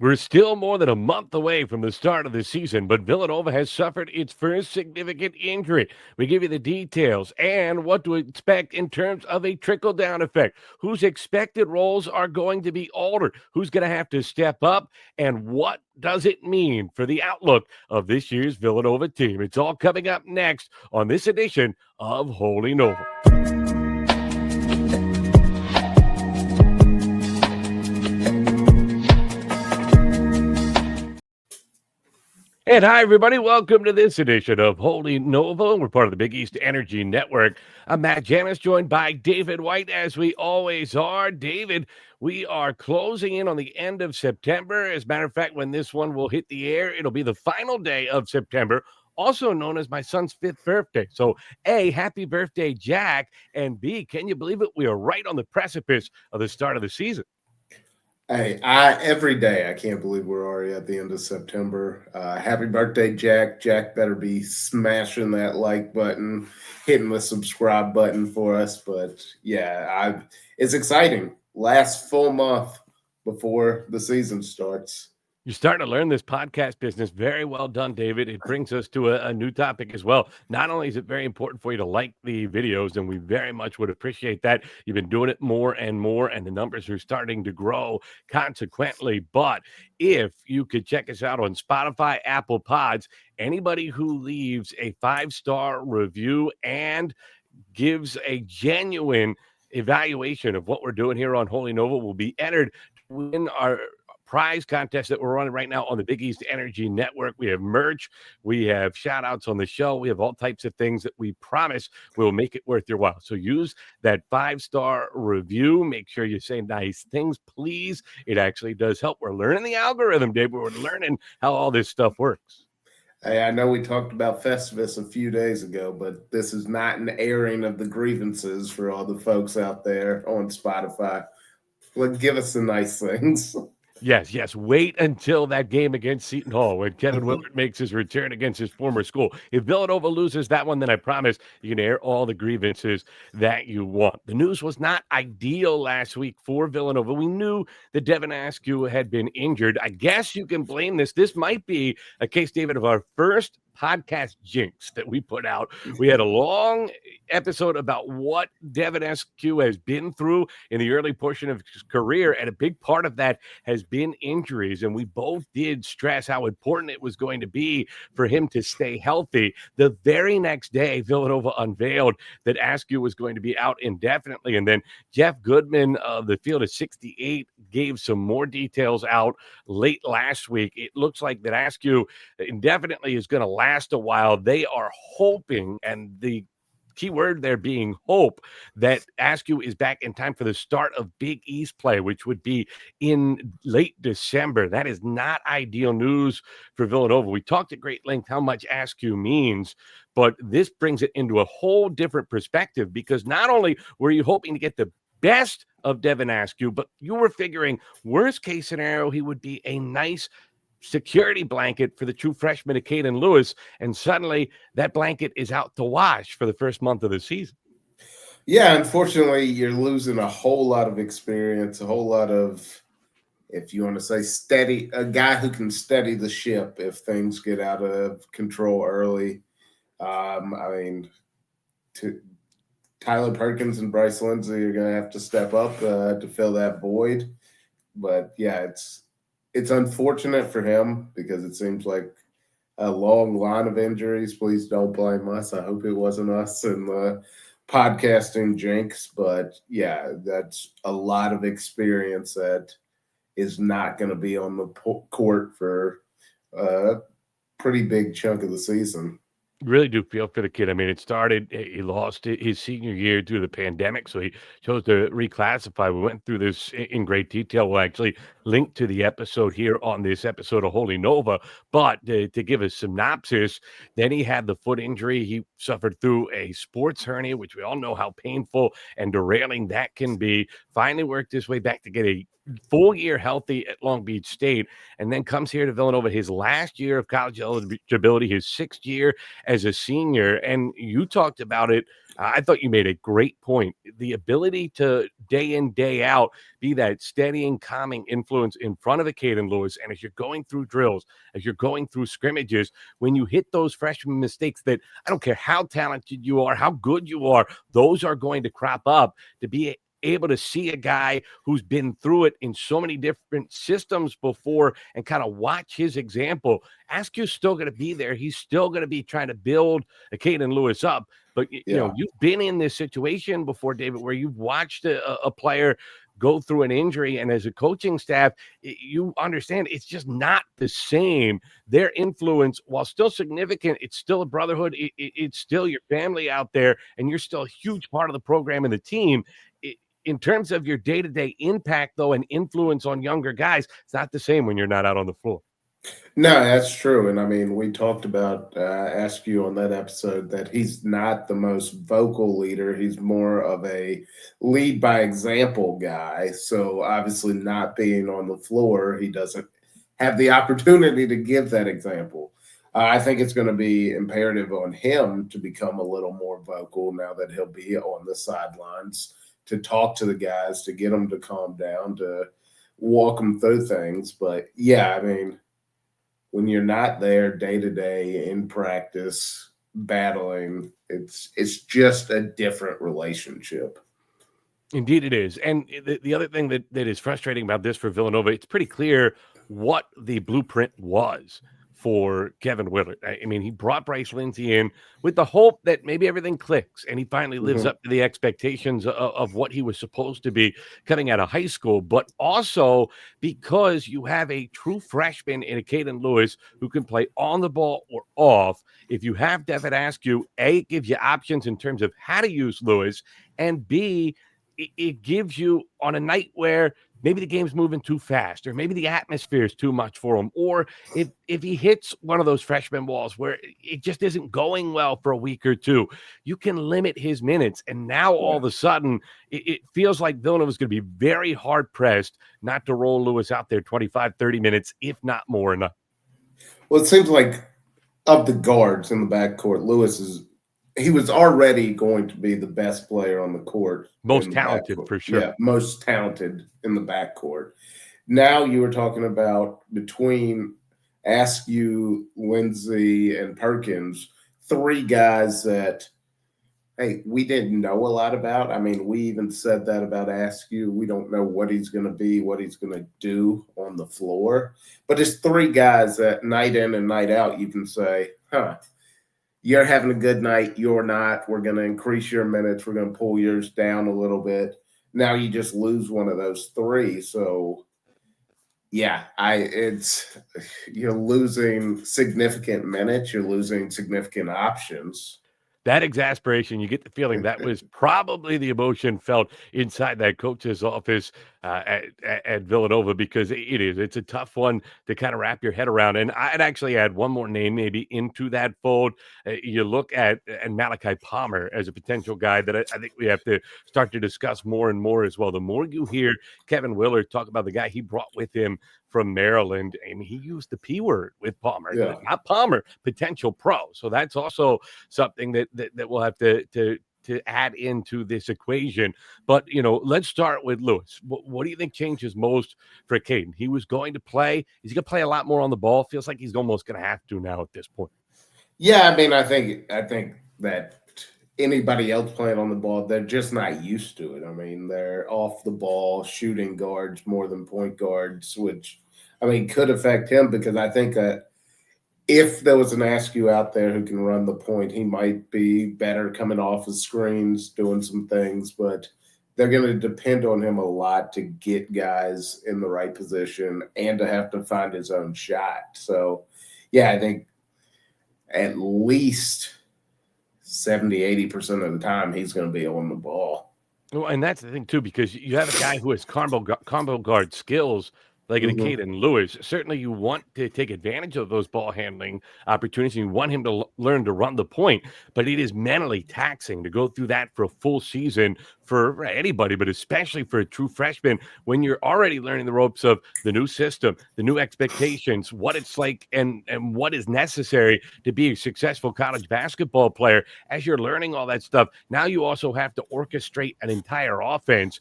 We're still more than a month away from the start of the season, but Villanova has suffered its first significant injury. We give you the details and what to expect in terms of a trickle-down effect. Whose expected roles are going to be altered? Who's going to have to step up? And what does it mean for the outlook of this year's Villanova team? It's all coming up next on this edition of Holy Nova. And hi, everybody. Welcome to this edition of Holy Nova. We're part of the Big East Energy Network. I'm Matt Janus, joined by David White, as we always are. David, we are closing in on the end of September. As a matter of fact, when this one will hit the air, it'll be the final day of September, also known as my son's 5th birthday. So, A, happy birthday, Jack. And B, can you believe it? We are right on the precipice of the start of the season. Hey, every day I can't believe we're already at the end of September. Happy birthday, Jack. Jack better be smashing that like button, hitting the subscribe button for us. But yeah, it's exciting. Last full month before the season starts. You're starting to learn this podcast business. Very well done, David. It brings us to a new topic as well. Not only is it very important for you to like the videos, and we very much would appreciate that. You've been doing it more and more, and the numbers are starting to grow consequently. But if you could check us out on Spotify, Apple Pods, anybody who leaves a 5-star review and gives a genuine evaluation of what we're doing here on Holy Nova will be entered to win our prize contest that we're running right now on the Big East Energy Network. We have merch, we have shout outs on the show, we have all types of things that we promise will make it worth your while. So use that 5-star review. Make sure you say nice things, please. It actually does help. We're learning the algorithm, Dave. We're learning how all this stuff works. Hey, I know we talked about Festivus a few days ago, but this is not an airing of the grievances for all the folks out there on Spotify. Well, give us the nice things. Yes. Wait until that game against Seton Hall when Kevin WIllard makes his return against his former school. If Villanova loses that one, then I promise you can air all the grievances that you want. The news was not ideal last week for Villanova. We knew that Devon Askew had been injured. I guess you can blame this. This might be a case, David, of our first podcast jinx that we put out. We had a long episode about what Devon Askew has been through in the early portion of his career, and a big part of that has been injuries, and we both did stress how important it was going to be for him to stay healthy. The very next day, Villanova unveiled that Askew was going to be out indefinitely, and then Jeff Goodman of the Field of 68 gave some more details out late last week. It looks like that Askew indefinitely is going to last a while. They are hoping, and the key word there being hope, that Askew is back in time for the start of Big East play, which would be in late December. That is not ideal news for Villanova. We talked at great length how much Askew means, but this brings it into a whole different perspective, because not only were you hoping to get the best of Devon Askew, but you were figuring worst case scenario, he would be a nice security blanket for the true freshman Acaden Lewis, and suddenly that blanket is out to wash for the first month of the season. Yeah, unfortunately, you're losing a whole lot of experience, a whole lot of, if you want to say steady, a guy who can steady the ship if things get out of control early. Tyler Perkins and Bryce Lindsey are going to have to step up to fill that void. But yeah, it's unfortunate for him because it seems like a long line of injuries. Please don't blame us. I hope it wasn't us in the podcasting jinx. But yeah, that's a lot of experience that is not going to be on the court for a pretty big chunk of the season. Really do feel for the kid. I mean, it started, he lost his senior year due to the pandemic, so he chose to reclassify. We went through this in great detail. We'll actually link to the episode here on this episode of Holy Nova. But to give a synopsis, then he had the foot injury. He suffered through a sports hernia, which we all know how painful and derailing that can be. Finally worked his way back to get a full year healthy at Long Beach State, and then comes here to Villanova, his last year of college eligibility, his 6th year as a senior. And you talked about it. I thought you made a great point. The ability to day in, day out, be that steadying, calming influence in front of Acaden Lewis. And as you're going through drills, as you're going through scrimmages, when you hit those freshman mistakes that I don't care how talented you are, how good you are, those are going to crop up. To be able to see a guy who's been through it in so many different systems before and kind of watch his example. Askew's still going to be there. He's still going to be trying to build Acaden Lewis up. But, you know, you've been in this situation before, David, where you've watched a player go through an injury. And as a coaching staff, you understand it's just not the same. Their influence, while still significant, it's still a brotherhood. It's still your family out there, and you're still a huge part of the program and the team. In terms of your day-to-day impact, though, and influence on younger guys, it's not the same when you're not out on the floor. No, that's true. And I mean, we talked about Askew on that episode that he's not the most vocal leader. He's more of a lead by example guy. So obviously not being on the floor, he doesn't have the opportunity to give that example. I think it's going to be imperative on him to become a little more vocal now that he'll be on the sidelines, to talk to the guys, to get them to calm down, to walk them through things. But yeah, I mean, when you're not there day to day in practice, battling, it's just a different relationship. Indeed it is. And the other thing that is frustrating about this for Villanova, it's pretty clear what the blueprint was for Kevin WIllard. I mean, he brought Bryce Lindsey in with the hope that maybe everything clicks and he finally lives up to the expectations of what he was supposed to be coming out of high school, but also because you have a true freshman in Acaden Lewis who can play on the ball or off. If you have Devon Askew, A, it gives you options in terms of how to use Lewis, and B, it gives you on a night where maybe the game's moving too fast, or maybe the atmosphere is too much for him, or if he hits one of those freshman walls where it just isn't going well for a week or two, you can limit his minutes. And now all of a sudden, it feels like Villanova is going to be very hard-pressed not to roll Lewis out there 25, 30 minutes, if not more enough. Well, it seems like of the guards in the backcourt, he was already going to be the best player on the court. Most talented, for sure. Yeah, most talented in the backcourt. Now you were talking about between Askew, Lindsey, and Perkins, 3 guys that, hey, we didn't know a lot about. I mean, we even said that about Askew. We don't know what he's going to be, what he's going to do on the floor. But it's 3 guys that night in and night out, you can say, you're having a good night. You're not. We're going to increase your minutes. We're going to pull yours down a little bit. Now you just lose one of those 3. So, yeah, you're losing significant minutes. You're losing significant options. That exasperation, you get the feeling that was probably the emotion felt inside that coach's office at Villanova, because it's a tough one to kind of wrap your head around. And I'd actually add one more name maybe into that fold. You look at Malachi Palmer as a potential guy that I think we have to start to discuss more and more as well. The more you hear Kevin WIllard talk about the guy he brought with him from Maryland, I mean, he used the P word with Palmer, not Palmer, potential pro. So that's also something that we'll have to add into this equation. But, let's start with Lewis. What do you think changes most for Acaden? He was going to play. Is he going to play a lot more on the ball? Feels like he's almost going to have to now at this point. Yeah, I mean, I think that anybody else playing on the ball, they're just not used to it. I mean, they're off the ball shooting guards more than point guards, which, I mean, could affect him, because I think that if there was an Askew out there who can run the point, he might be better coming off of screens, doing some things, but they're going to depend on him a lot to get guys in the right position and to have to find his own shot. So, yeah, I think at least 70-80% of the time he's going to be on the ball. Well, and that's the thing, too, because you have a guy who has combo guard skills like an Mm-hmm. Acaden Lewis. Certainly you want to take advantage of those ball handling opportunities. You want him to learn to run the point, but it is mentally taxing to go through that for a full season for anybody, but especially for a true freshman when you're already learning the ropes of the new system, the new expectations, what it's like and what is necessary to be a successful college basketball player. As you're learning all that stuff, now you also have to orchestrate an entire offense.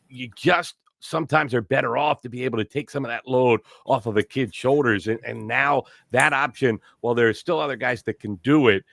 You just sometimes are better off to be able to take some of that load off of a kid's shoulders. And now that option, while there are still other guys that can do it,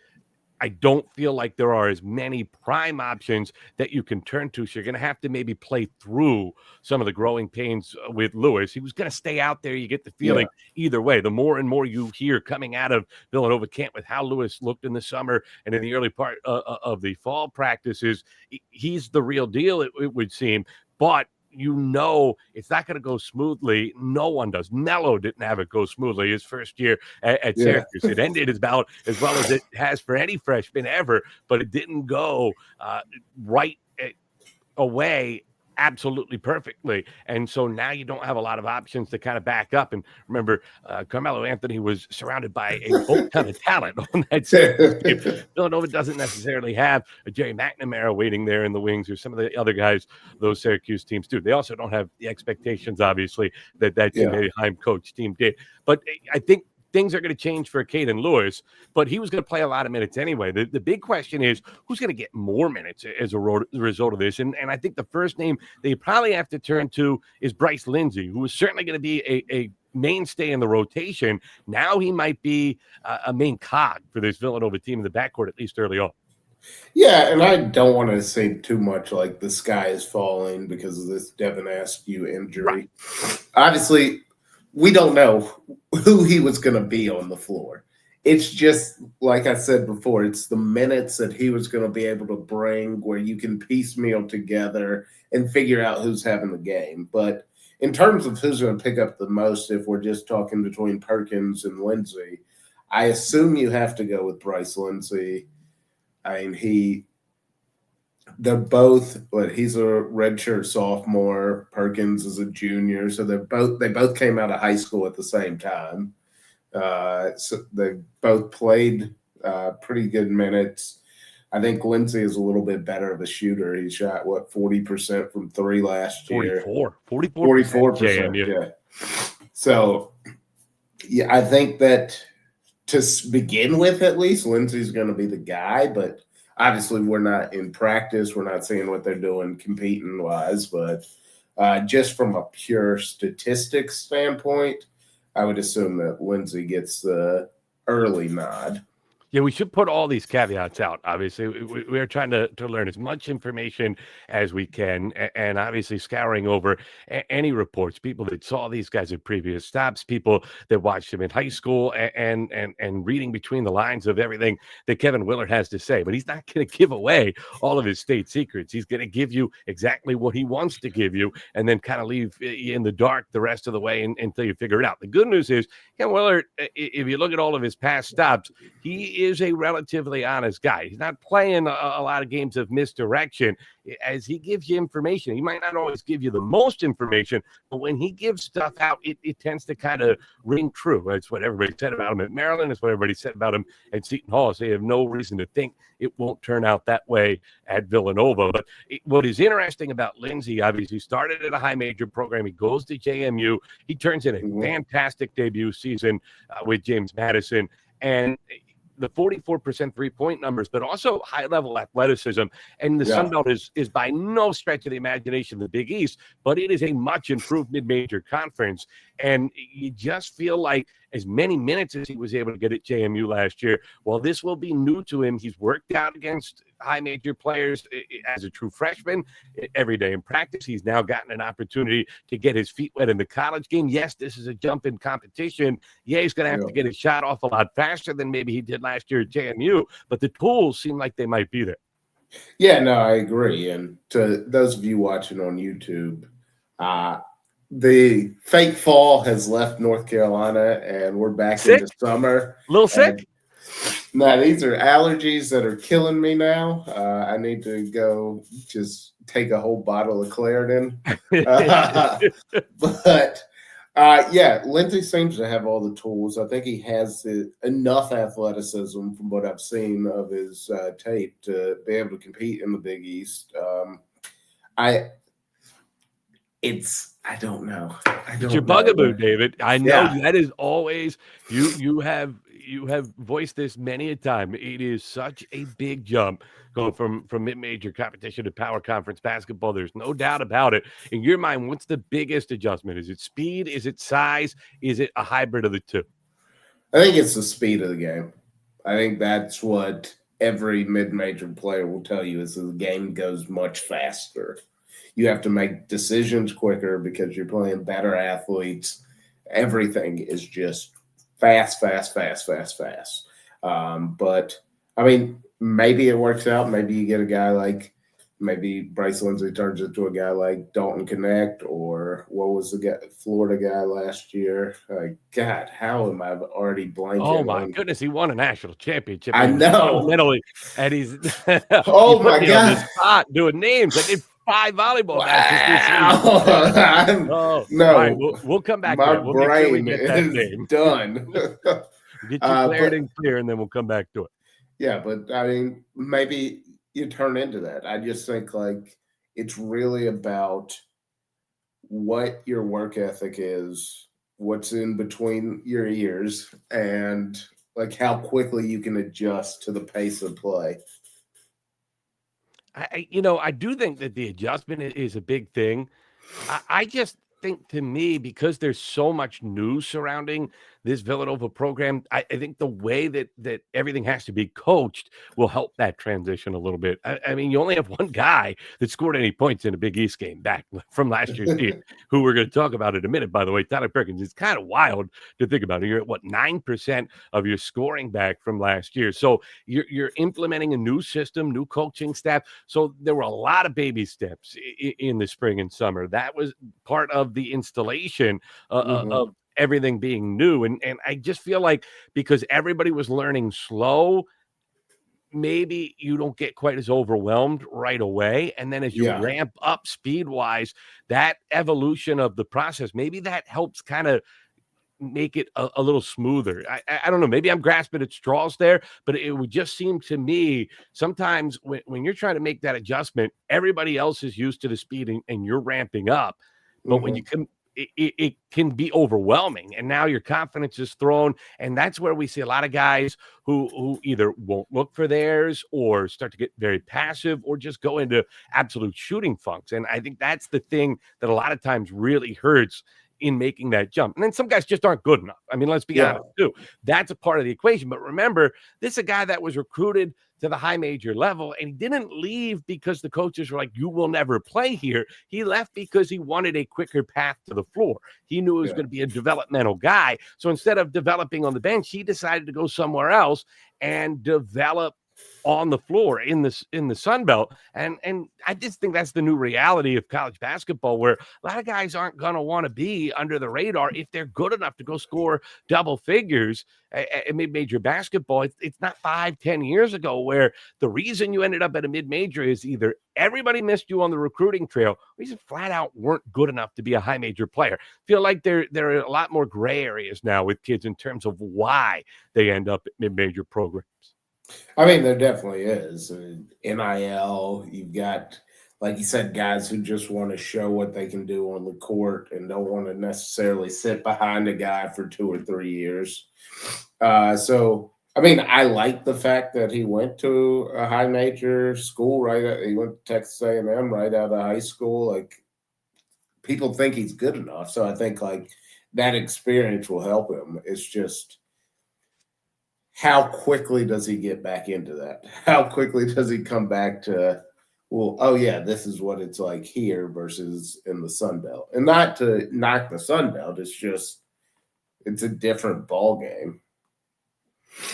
I don't feel like there are as many prime options that you can turn to. So you're going to have to maybe play through some of the growing pains with Lewis. He was going to stay out there. You get the feeling either way. The more and more you hear coming out of Villanova camp with how Lewis looked in the summer and in the early part of the fall practices, he's the real deal, it would seem. But it's not going to go smoothly. No one does. Melo didn't have it go smoothly his first year at Syracuse. It ended about as well as it has for any freshman ever, but it didn't go right away absolutely perfectly. And so now you don't have a lot of options to kind of back up. And remember, Carmelo Anthony was surrounded by a whole ton of talent on that team. Villanova doesn't necessarily have a Jerry McNamara waiting there in the wings or some of the other guys those Syracuse teams do. They also don't have the expectations, obviously, that Jim Boeheim coach team did. But I think things are going to change for Acaden Lewis, but he was going to play a lot of minutes anyway. The big question is who's going to get more minutes as a result of this. And I think the first name they probably have to turn to is Bryce Lindsey, who is certainly going to be a mainstay in the rotation. Now he might be a main cog for this Villanova team in the backcourt, at least early on. Yeah, and I don't want to say too much like the sky is falling because of this Devon Askew injury. Right. Obviously, we don't know who he was going to be on the floor. It's just, like I said before, it's the minutes that he was going to be able to bring where you can piecemeal together and figure out who's having the game. But in terms of who's going to pick up the most, if we're just talking between Perkins and Lindsey, I assume you have to go with Bryce Lindsey. I mean, they're both, but he's a redshirt sophomore. Perkins is a junior, so they both came out of high school at the same time. So they both played pretty good minutes. I think Lindsey is a little bit better of a shooter. He shot 40% from three last year. 44%. Yeah. So yeah, I think that to begin with, at least, Lindsey's going to be the guy, but obviously, we're not in practice. We're not seeing what they're doing competing-wise. But just from a pure statistics standpoint, I would assume that Lindsey gets the early nod. Yeah, we should put all these caveats out. Obviously, we're trying to learn as much information as we can, and obviously scouring over any reports, people that saw these guys at previous stops, people that watched them in high school, and reading between the lines of everything that Kevin WIllard has to say. But he's not going to give away all of his state secrets. He's going to give you exactly what he wants to give you, and then kind of leave you in the dark the rest of the way until you figure it out. The good news is, Kevin WIllard, if you look at all of his past stops, he is a relatively honest guy. He's not playing a lot of games of misdirection. As he gives you information, he might not always give you the most information, but when he gives stuff out, it tends to kind of ring true. That's what everybody said about him at Maryland. It's what everybody said about him at Seton Hall. So you have no reason to think it won't turn out that way at Villanova. But what is interesting about Lindsey, obviously, started at a high major program. He goes to JMU. He turns in a fantastic debut season with James Madison. And the 44% three-point numbers, but also high-level athleticism. And the Sun Belt is by no stretch of the imagination the Big East, but it is a much-improved mid-major conference. And you just feel like as many minutes as he was able to get at JMU last year, while this will be new to him, he's worked out against high major players as a true freshman every day in practice. He's now gotten an opportunity to get his feet wet in the college game. Yes, this is a jump in competition. Yeah, he's going to have to get his shot off a lot faster than maybe he did last year at JMU, but the tools seem like they might be there. Yeah, no, I agree. And to those of you watching on YouTube, the fake fall has left North Carolina, and we're back into summer. A little sick? No, these are allergies that are killing me now. I need to go just take a whole bottle of Claritin. But Yeah, Lindsey seems to have all the tools. I think he has enough athleticism from what I've seen of his tape to be able to compete in the Big East. I don't know. It's your bugaboo, David. I know that is always you have voiced this many a time. It is such a big jump going from mid-major competition to power conference basketball. There's no doubt about it. In your mind, what's the biggest adjustment? Is it speed? Is it size? Is it a hybrid of the two? I think it's the speed of the game. I think that's what every mid-major player will tell you is the game goes much faster. You have to make decisions quicker because you're playing better athletes. Everything is just fast. But, I mean, maybe it works out. Maybe you get a guy like maybe Bryce Lindsey turns into a guy like Dalton Connect, or what was the Florida guy last year? God, how am I already blanking? Oh my goodness, he won a national championship. I know. Fundamentally, and he's oh my God, on the spot doing names. I did 5 volleyball matches this season. No, right, we'll come back. My to that. We'll brain make sure we get that name done. Get you cleared and clear, and then we'll come back to it. Yeah, but I mean, maybe you turn into that. I just think like it's really about what your work ethic is, what's in between your ears, and like how quickly you can adjust to the pace of play. I do think that the adjustment is a big thing. I just think, to me, because there's so much news surrounding this Villanova program, I think the way that everything has to be coached will help that transition a little bit. I mean, you only have one guy that scored any points in a Big East game back from last year's team, who we're going to talk about in a minute, by the way, Tyler Perkins. It's kind of wild to think about it. You're at, 9% of your scoring back from last year. So you're implementing a new system, new coaching staff. So there were a lot of baby steps in the spring and summer. That was part of the installation of everything being new. And I just feel like because everybody was learning slow, maybe you don't get quite as overwhelmed right away. And then as you ramp up speed-wise, that evolution of the process, maybe that helps kind of make it a little smoother. I don't know. Maybe I'm grasping at straws there, but it would just seem to me sometimes when you're trying to make that adjustment, everybody else is used to the speed and you're ramping up. But when you come, it can be overwhelming, and now your confidence is thrown, and that's where we see a lot of guys who either won't look for theirs or start to get very passive or just go into absolute shooting funks. And I think that's the thing that a lot of times really hurts in making that jump. And then some guys just aren't good enough. I mean, let's be honest too. That's a part of the equation. But remember, this is a guy that was recruited to the high major level, and he didn't leave because the coaches were like, you will never play here. He left because he wanted a quicker path to the floor. He knew he was going to be a developmental guy. So instead of developing on the bench, he decided to go somewhere else and develop on the floor in the Sun Belt. And I just think that's the new reality of college basketball, where a lot of guys aren't going to want to be under the radar if they're good enough to go score double figures at mid-major basketball. It's not 5-10 years ago where the reason you ended up at a mid-major is either everybody missed you on the recruiting trail, or you just flat out weren't good enough to be a high major player. Feel like there are a lot more gray areas now with kids in terms of why they end up at mid-major programs. I mean, there definitely is. NIL, you've got, like you said, guys who just want to show what they can do on the court and don't want to necessarily sit behind a guy for 2 or 3 years. So, I mean, I like the fact that he went to a high major school, he went to Texas A&M right out of high school. Like, people think he's good enough. So I think, like, that experience will help him. It's just, how quickly does he get back into that? How quickly does he come back to, well, oh yeah, this is what it's like here versus in the Sun Belt? And not to knock the Sun Belt, it's a different ball game.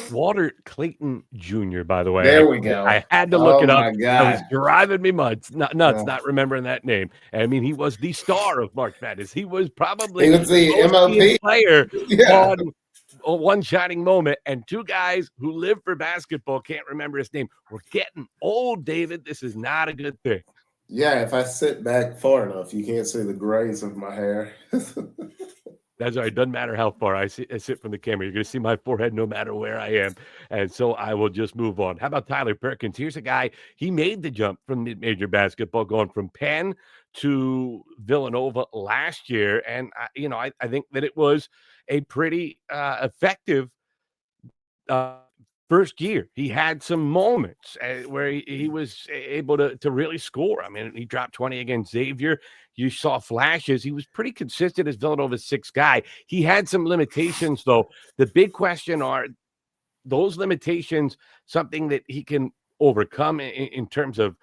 Walter Clayton Jr., by the way. There we go. I had to look it up. My God. It was driving me nuts, not remembering that name. I mean, he was the star of March Madness. He was probably the MLP player on one shining moment, and 2 guys who live for basketball can't remember his name. We're getting old, David. This is not a good thing. Yeah, if I sit back far enough, you can't see the grays of my hair. That's all right. Doesn't matter how far I sit from the camera. You're going to see my forehead no matter where I am. And so I will just move on. How about Tyler Perkins? Here's a guy, he made the jump from mid-major basketball, going from Penn to Villanova last year. And, I think that it was a pretty effective first year. He had some moments where he was able to really score. I mean, he dropped 20 against Xavier. You saw flashes. He was pretty consistent as Villanova's sixth guy. He had some limitations, though. The big question are those limitations something that he can overcome in terms of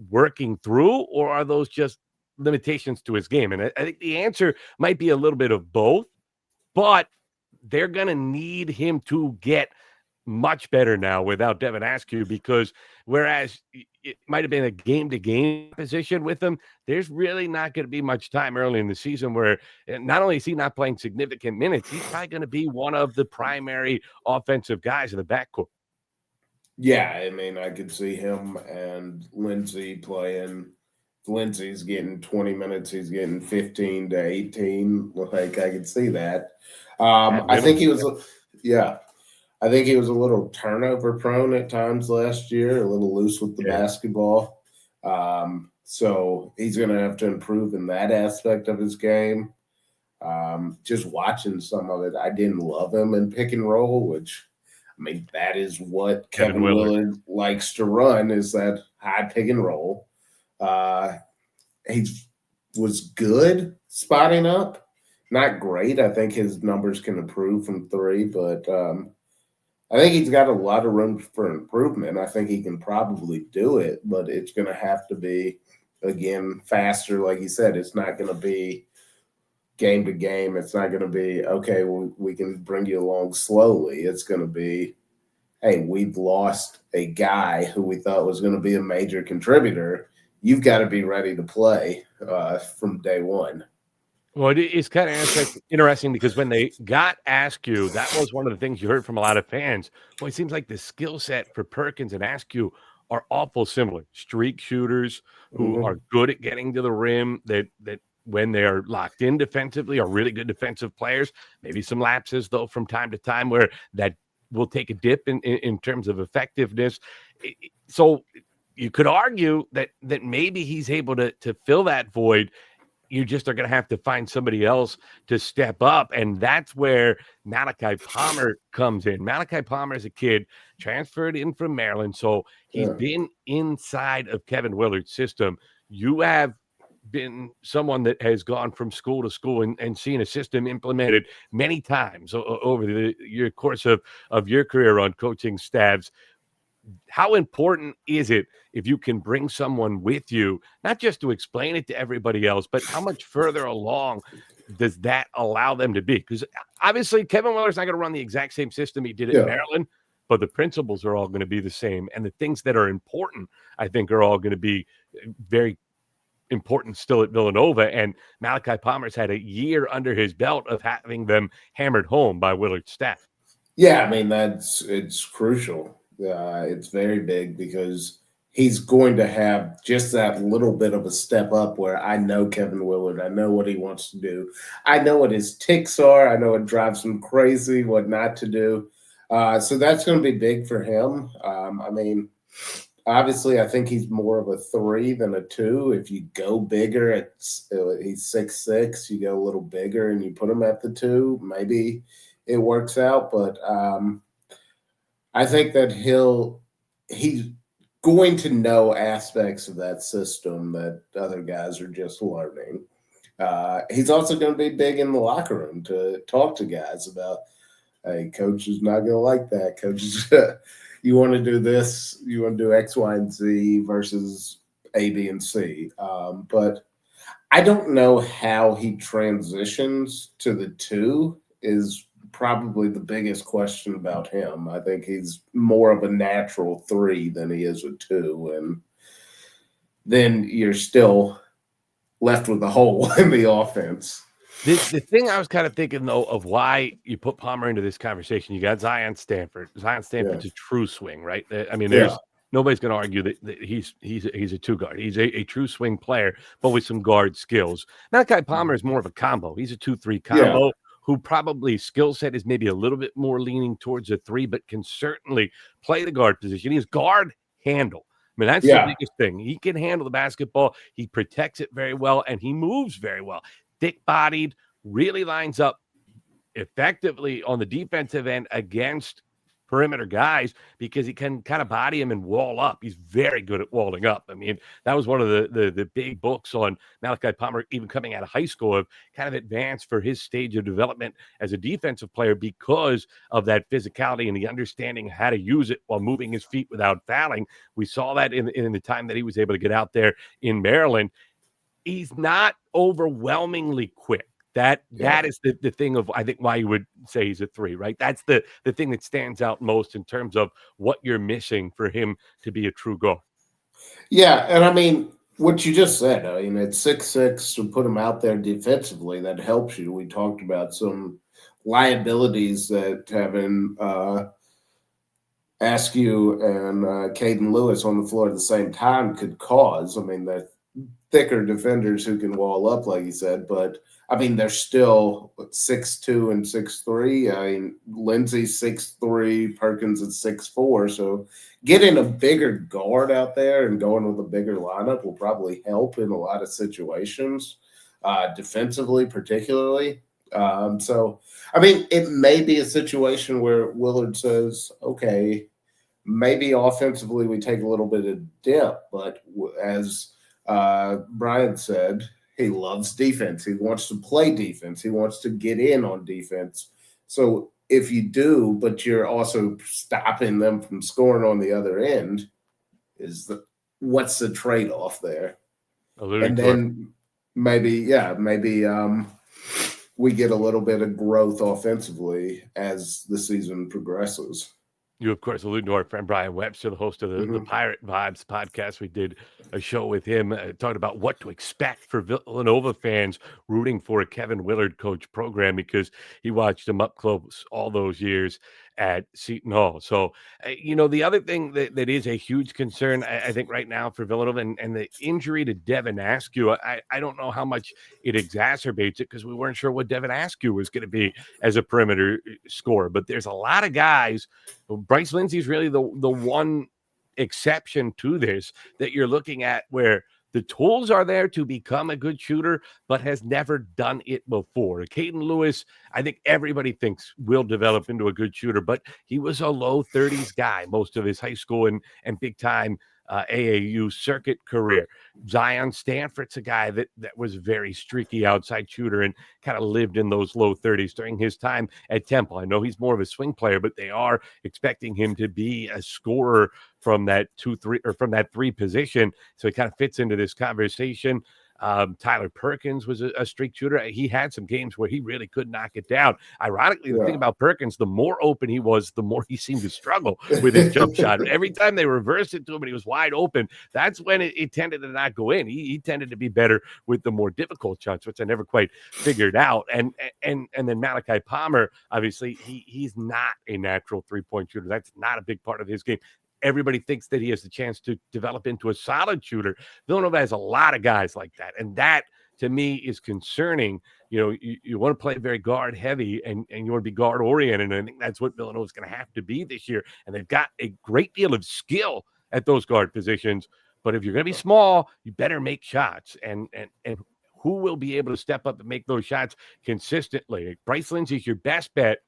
working through, or are those just limitations to his game? And I think the answer might be a little bit of both, but they're going to need him to get much better now without Devon Askew, because whereas it might have been a game-to-game position with him, there's really not going to be much time early in the season where not only is he not playing significant minutes, he's probably going to be one of the primary offensive guys in the backcourt. Yeah, I mean, I could see him and Lindsey playing. If Lindsey's getting 20 minutes, he's getting 15 to 18. Like, I could see that. I think he was, I think he was a little turnover prone at times last year, a little loose with the basketball. So he's going to have to improve in that aspect of his game. Just watching some of it, I didn't love him in pick and roll, which, I mean, that is what Kevin WIllard likes to run, is that high pick and roll. He was good spotting up. Not great. I think his numbers can improve from three, but I think he's got a lot of room for improvement. I think he can probably do it, but it's going to have to be, again, faster. Like you said, it's not going to be game to game. It's not going to be, okay, well, we can bring you along slowly. It's going to be, hey, we've lost a guy who we thought was going to be a major contributor. You've got to be ready to play from day one. Well, it's kind of interesting because when they got Askew, that was one of the things you heard from a lot of fans. Well, it seems like the skill set for Perkins and Askew are awful similar. Streak shooters who are good at getting to the rim, that when they are locked in defensively are really good defensive players. Maybe some lapses, though, from time to time where that will take a dip in terms of effectiveness. So you could argue that maybe he's able to fill that void. You just are going to have to find somebody else to step up. And that's where Malachi Palmer comes in. Malachi Palmer is a kid transferred in from Maryland. So he's been inside of Kevin WIllard's system. You have been someone that has gone from school to school and seen a system implemented many times over your course of your career on coaching staffs. How important is it if you can bring someone with you, not just to explain it to everybody else, but how much further along does that allow them to be? Because obviously Kevin WIllard's not going to run the exact same system he did at Maryland, but the principles are all going to be the same. And the things that are important, I think, are all going to be very important still at Villanova. And Malachi Palmer's had a year under his belt of having them hammered home by WIllard's staff. Yeah, I mean, it's crucial. It's very big because he's going to have just that little bit of a step up where I know Kevin WIllard's. I know what he wants to do. I know what his ticks are. I know what drives him crazy, what not to do. So that's going to be big for him. I mean, obviously, I think he's more of a 3 than a 2. If you go bigger, he's 6'6", you go a little bigger and you put him at the 2, maybe it works out. But I think that he's going to know aspects of that system that other guys are just learning. He's also going to be big in the locker room to talk to guys about, hey, coach is not going to like that. Coach is you want to do this, you want to do X, Y, and Z versus A, B, and C. But I don't know how he transitions to the 2 is probably the biggest question about him. I think he's more of a natural 3 than he is a 2. And then you're still left with a hole in the offense. The thing I was kind of thinking, though, of why you put Palmer into this conversation, you got Zion Stanford. Zion Stanford's a true swing, right? I mean, there's nobody's going to argue that he's a two guard. He's a true swing player, but with some guard skills. Malachi Palmer is more of a combo. He's a 2-3 Yeah, combo who probably skill set is maybe a little bit more leaning towards a 3, but can certainly play the guard position. He's guard handle. I mean, that's the yeah, biggest thing. He can handle the basketball. He protects it very well, and he moves very well. Thick-bodied, really lines up effectively on the defensive end against perimeter guys because he can kind of body him and wall up. He's very good at walling up. I mean, that was one of the big books on Malachi Palmer, even coming out of high school, of kind of advanced for his stage of development as a defensive player because of that physicality and the understanding how to use it while moving his feet without fouling. We saw that in the time that he was able to get out there in Maryland. He's not overwhelmingly quick. That is the thing of, I think, why you would say he's a 3, right? That's the thing that stands out most in terms of what you're missing for him to be a true guard. Yeah, and I mean, what you just said, I mean, at 6'6", to put him out there defensively, that helps you. We talked about some liabilities that having Askew and Acaden Lewis on the floor at the same time could cause. I mean, they're thicker defenders who can wall up, like you said, but I mean, they're still 6'2" and 6'3". I mean, Lindsey's 6'3", Perkins at 6'4". So getting a bigger guard out there and going with a bigger lineup will probably help in a lot of situations, defensively particularly. So, I mean, it may be a situation where WIllard says, okay, maybe offensively we take a little bit of dip, but as Brian said, he loves defense. He wants to play defense. He wants to get in on defense. So if you do, but you're also stopping them from scoring on the other end, what's the trade-off there? And then maybe we get a little bit of growth offensively as the season progresses. You, of course, alluding to our friend Brian Webster, the host of the Pirate Vibes podcast. We did a show with him talking about what to expect for Villanova fans rooting for a Kevin WIllard coach program because he watched him up close all those years at Seton Hall. So, the other thing that is a huge concern, I think, right now for Villanova and the injury to Devon Askew, I don't know how much it exacerbates it because we weren't sure what Devon Askew was going to be as a perimeter scorer. But there's a lot of guys. Bryce Lindsey is really the one exception to this that you're looking at where the tools are there to become a good shooter, but has never done it before. Acaden Lewis, I think everybody thinks will develop into a good shooter, but he was a low 30s guy most of his high school and big time AAU circuit career. Zion Stanford's a guy that was very streaky outside shooter and kind of lived in those low 30s during his time at Temple. I know he's more of a swing player, but they are expecting him to be a scorer from that 2-3 or from that 3 position. So he kind of fits into this conversation. Tyler Perkins was a streak shooter. He had some games where he really could knock it down. Ironically, the thing about Perkins, the more open he was, the more he seemed to struggle with his jump shot. Every time they reversed it to him and he was wide open, that's when it tended to not go in. He tended to be better with the more difficult shots, which I never quite figured out. And then Malachi Palmer, obviously, he's not a natural three-point shooter. That's not a big part of his game. Everybody thinks that he has the chance to develop into a solid shooter. Villanova has a lot of guys like that. And that, to me, is concerning. You want to play very guard heavy and you want to be guard oriented. And I think that's what Villanova is going to have to be this year. And they've got a great deal of skill at those guard positions. But if you're going to be small, you better make shots. And who will be able to step up and make those shots consistently? Bryce Lindsey's your best bet.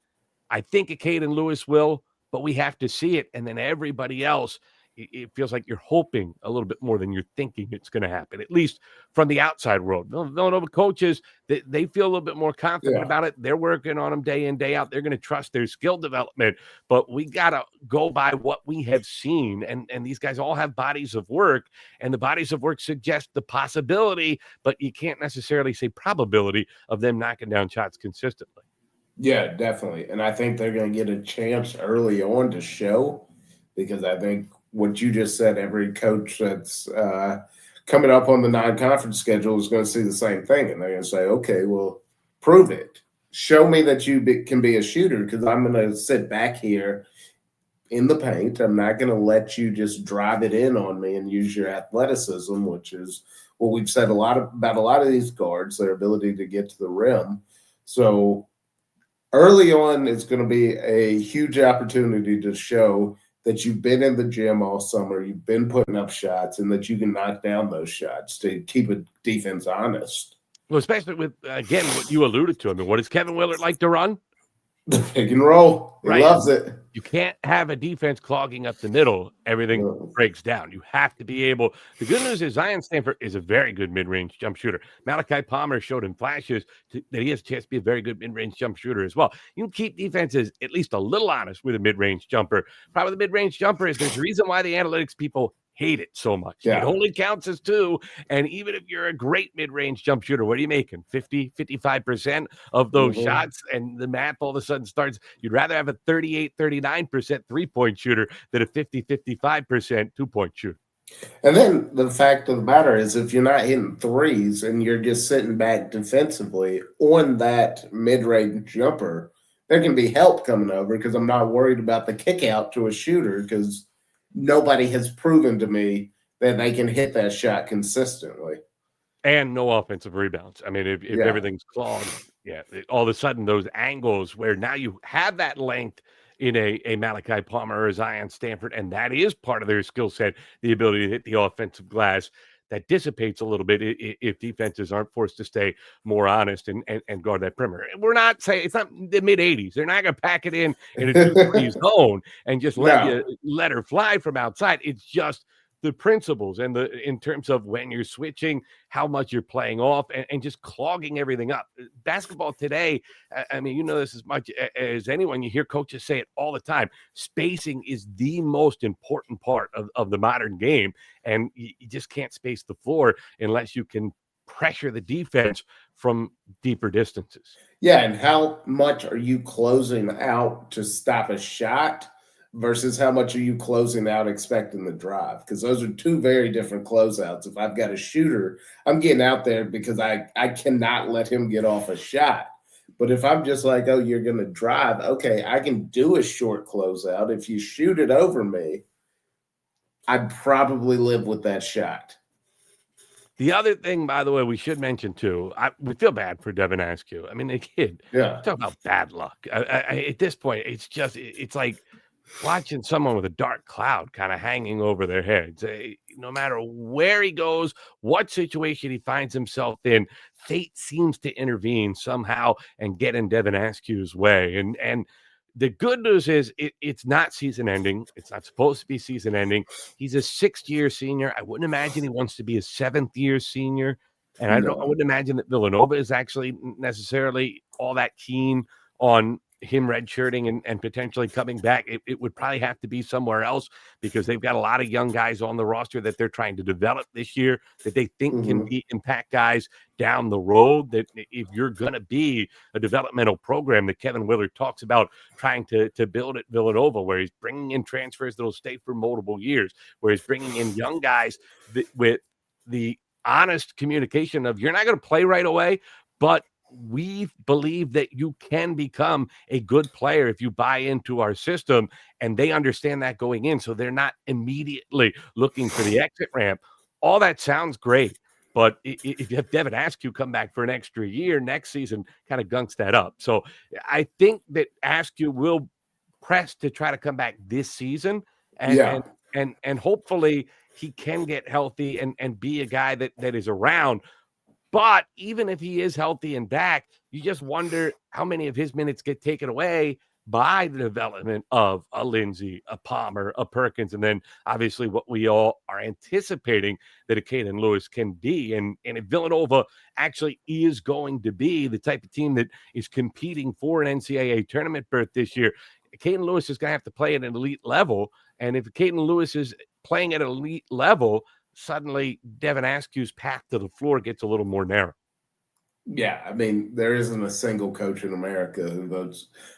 I think Acaden Lewis will, but we have to see it. And then everybody else, it feels like you're hoping a little bit more than you're thinking it's going to happen, at least from the outside world. Villanova coaches, they feel a little bit more confident about it. They're working on them day in, day out. They're going to trust their skill development. But we got to go by what we have seen. And these guys all have bodies of work, and the bodies of work suggest the possibility, but you can't necessarily say probability of them knocking down shots consistently. Yeah, definitely. And I think they're going to get a chance early on to show, because I think what you just said, every coach that's coming up on the non-conference schedule is going to see the same thing. And they're going to say, okay, well, prove it. Show me that you can be a shooter, because I'm going to sit back here in the paint. I'm not going to let you just drive it in on me and use your athleticism, which is what we've said about a lot of these guards, their ability to get to the rim. So early on, it's going to be a huge opportunity to show that you've been in the gym all summer, you've been putting up shots, and that you can knock down those shots to keep a defense honest. Well, especially with, again, what you alluded to. I mean, what does Kevin WIllard like to run? The pick and roll. He Right. loves it. You can't have a defense clogging up the middle. Everything breaks down. You have to be able. The good news is Zion Stanford is a very good mid-range jump shooter. Malachi Palmer showed in flashes that he has a chance to be a very good mid-range jump shooter as well. You can keep defenses at least a little honest with a mid-range jumper. Problem with the mid-range jumper is there's a reason why the analytics people hate it so much. Yeah. It only counts as 2. And even if you're a great mid-range jump shooter, what are you making? 50, 55% of those shots, and the math all of a sudden starts. You'd rather have a 38, 39% three-point shooter than a 50, 55% two-point shooter. And then the fact of the matter is, if you're not hitting threes and you're just sitting back defensively on that mid-range jumper, there can be help coming over because I'm not worried about the kick out to a shooter because nobody has proven to me that they can hit that shot consistently. And no offensive rebounds. I mean, if everything's clogged, all of a sudden those angles where now you have that length in a Malachi Palmer or Zion Stanford, and that is part of their skill set, the ability to hit the offensive glass, that dissipates a little bit if defenses aren't forced to stay more honest and guard that perimeter. We're not saying it's not the mid-80s. They're not going to pack it in a 2-3 zone and just let her fly from outside. It's just the principles and in terms of when you're switching, how much you're playing off, and just clogging everything up. Basketball today, I mean, you know this as much as anyone. You hear coaches say it all the time. Spacing is the most important part of the modern game, and you just can't space the floor unless you can pressure the defense from deeper distances. Yeah, and how much are you closing out to stop a shot versus how much are you closing out expecting the drive? Because those are two very different closeouts. If I've got a shooter, I'm getting out there because I cannot let him get off a shot. But if I'm just like, oh, you're going to drive, okay, I can do a short closeout. If you shoot it over me, I'd probably live with that shot. The other thing, by the way, we should mention too, we feel bad for Devon Askew. I mean, the kid, talk about bad luck. At this point, it's like watching someone with a dark cloud kind of hanging over their heads. No matter where he goes, what situation he finds himself in, fate seems to intervene somehow and get in Devon Askew's way. And the good news is it's not season ending. It's not supposed to be season ending. He's a 6th-year senior. I wouldn't imagine he wants to be a 7th-year senior. And I wouldn't imagine that Villanova is actually necessarily all that keen on him redshirting and potentially coming back. It would probably have to be somewhere else because they've got a lot of young guys on the roster that they're trying to develop this year that they think can be impact guys down the road. That if you're going to be a developmental program that Kevin WIllard talks about trying to build at Villanova, where he's bringing in transfers that'll stay for multiple years, where he's bringing in young guys with the honest communication of you're not going to play right away, but we believe that you can become a good player if you buy into our system, and they understand that going in. So they're not immediately looking for the exit ramp. All that sounds great. But if you have Devon Askew come back for an extra year next season, kind of gunks that up. So I think that Askew will press to try to come back this season. And hopefully he can get healthy and be a guy that is around. But even if he is healthy and back, you just wonder how many of his minutes get taken away by the development of a Lindsey, a Palmer, a Perkins, and then obviously what we all are anticipating that Acaden Lewis can be. And if Villanova actually is going to be the type of team that is competing for an NCAA tournament berth this year, Acaden Lewis is going to have to play at an elite level. And if Acaden Lewis is playing at an elite level, suddenly Devon Askew's path to the floor gets a little more narrow. Yeah, I mean, there isn't a single coach in America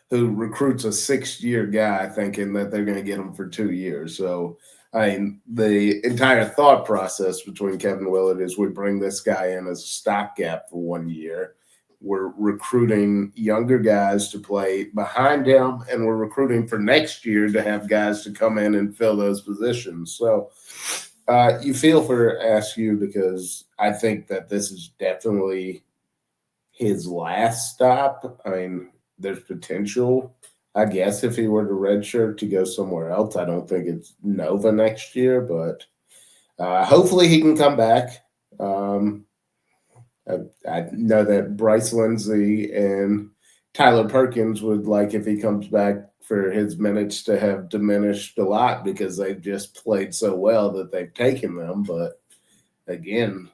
who recruits a 6-year guy thinking that they're going to get him for 2 years. So, I mean, the entire thought process between Kevin WIllard is we bring this guy in as a stopgap for 1 year, we're recruiting younger guys to play behind him, and we're recruiting for next year to have guys to come in and fill those positions. So you feel for Askew, because I think that this is definitely his last stop. I mean, there's potential, I guess, if he were to redshirt to go somewhere else. I don't think it's Nova next year, but hopefully he can come back. I know that Bryce Lindsey and Tyler Perkins would like if he comes back for his minutes to have diminished a lot, because they've just played so well that they've taken them. But again,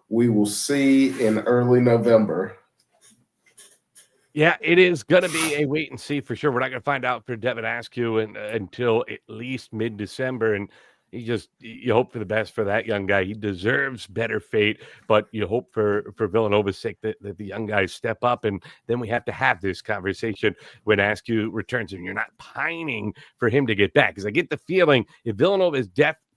we will see in early November. Yeah, it is going to be a wait and see for sure. We're not going to find out for Devon Askew until at least mid-December, and you hope for the best for that young guy. He deserves better fate, but you hope for Villanova's sake that the young guys step up, and then we have to have this conversation when Askew returns, and you're not pining for him to get back, because I get the feeling if Villanova is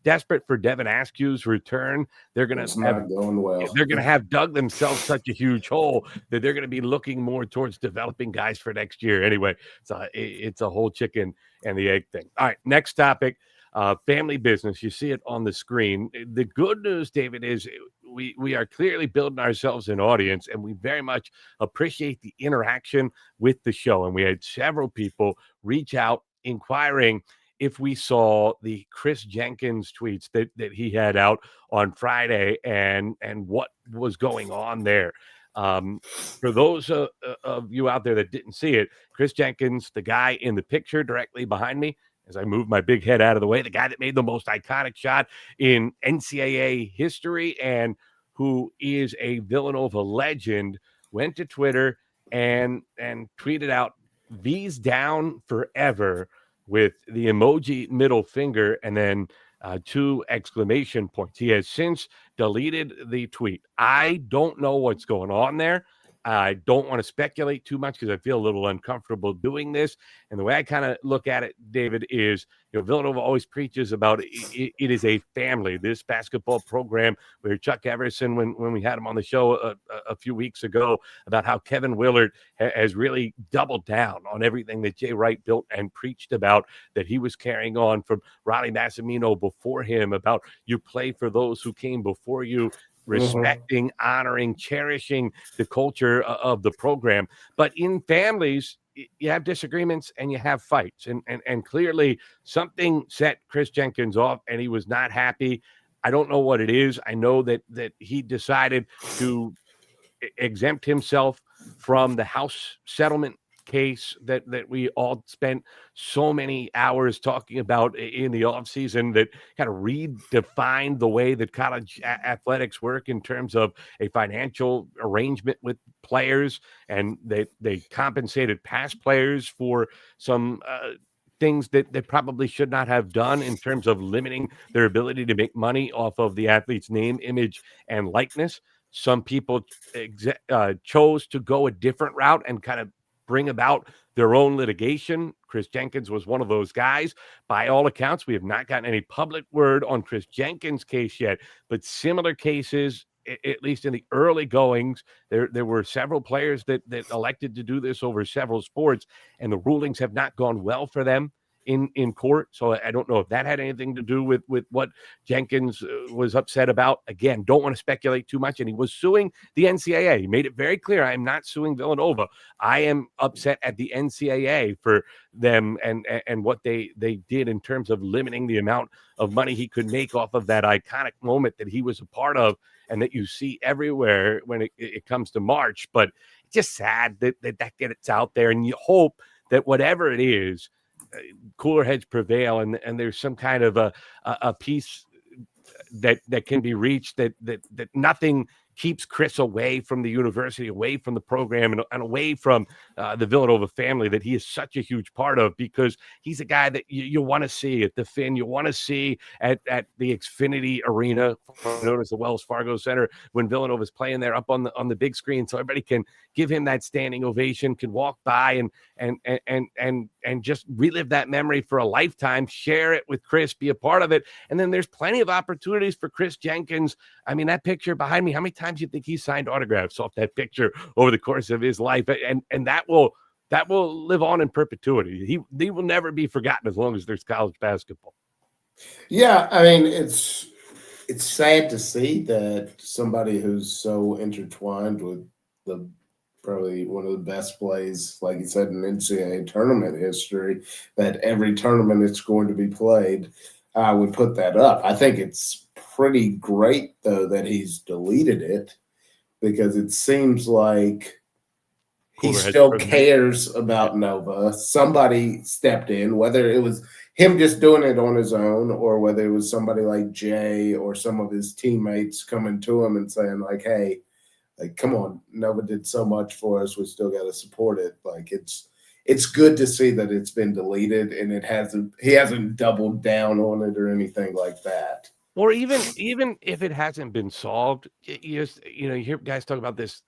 desperate for Devon Askew's return, they're going to have going well. They're going to have dug themselves such a huge hole that they're going to be looking more towards developing guys for next year. Anyway, it's a whole chicken and the egg thing. All right, next topic, family business. You see it on the screen. The good news, David, is we are clearly building ourselves an audience, and we very much appreciate the interaction with the show. And we had several people reach out inquiring if we saw the Chris Jenkins tweets that he had out on Friday and what was going on there. For those of you out there that didn't see it, Chris Jenkins, the guy in the picture directly behind me, as I move my big head out of the way, the guy that made the most iconic shot in NCAA history and who is a Villanova legend, went to Twitter and tweeted out, "V's down forever," with the emoji middle finger and then 2 exclamation points. He has since deleted the tweet. I don't know what's going on there. I don't want to speculate too much because I feel a little uncomfortable doing this. And the way I kind of look at it, David, is, Villanova always preaches about it is a family. This basketball program, where Chuck Everson, when we had him on the show a few weeks ago, about how Kevin WIllard has really doubled down on everything that Jay Wright built and preached about, that he was carrying on from Ronnie Massimino before him, about you play for those who came before you, respecting, honoring, cherishing the culture of the program. But in families, you have disagreements and you have fights. And clearly something set Chris Jenkins off, and he was not happy. I don't know what it is. I know that he decided to exempt himself from the house settlement case that we all spent so many hours talking about in the offseason, that kind of redefined the way that college athletics work in terms of a financial arrangement with players, and they compensated past players for some things that probably should not have done in terms of limiting their ability to make money off of the athlete's name, image, and likeness. Some people chose to go a different route and kind of bring about their own litigation. Chris Jenkins was one of those guys. By all accounts, we have not gotten any public word on Chris Jenkins' case yet, but similar cases, at least in the early goings, there were several players that elected to do this over several sports, and the rulings have not gone well for them in court. So I don't know if that had anything to do with what Jenkins was upset about. Again, don't want to speculate too much. And he was suing the NCAA. He made it very clear, I am not suing Villanova. I am upset at the NCAA for them and what they did in terms of limiting the amount of money he could make off of that iconic moment that he was a part of, and that you see everywhere when it comes to March. But it's just sad that gets out there, and you hope that whatever it is, cooler heads prevail, and there's some kind of a peace that can be reached, that nothing keeps Chris away from the university, away from the program, and away from the Villanova family that he is such a huge part of, because he's a guy that you want to see at the Finn, you want to see at the Xfinity Arena, known as the Wells Fargo Center, when Villanova's playing there up on the big screen, so everybody can give him that standing ovation, can walk by and just relive that memory for a lifetime, share it with Chris, be a part of it. And then there's plenty of opportunities for Chris Jenkins. I mean, that picture behind me, how many times do you think he signed autographs off that picture over the course of his life? And that will live on in perpetuity. He will never be forgotten as long as there's college basketball. Yeah, I mean, it's sad to see that somebody who's so intertwined with the probably one of the best plays, like you said, in NCAA tournament history, that every tournament it's going to be played, would put that up. I think it's pretty great, though, that he's deleted it, because it seems like he still cares about Nova. Somebody stepped in, whether it was him just doing it on his own or whether it was somebody like Jay or some of his teammates coming to him and saying, like, hey, like, come on, Nova did so much for us, we still got to support it. Like, it's good to see that it's been deleted and he hasn't doubled down on it or anything like that. Or even if it hasn't been solved, you hear guys talk about this,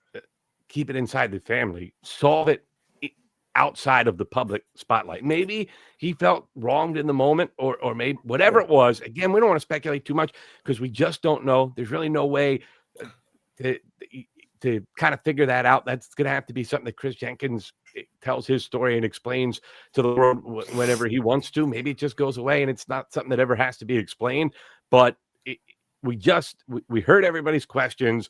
keep it inside the family, solve it outside of the public spotlight. Maybe he felt wronged in the moment, or maybe whatever it was. Again, we don't want to speculate too much because we just don't know. There's really no way to kind of figure that out. That's going to have to be something that Chris Jenkins tells his story and explains to the world whenever he wants to. Maybe it just goes away and it's not something that ever has to be explained. But we heard everybody's questions.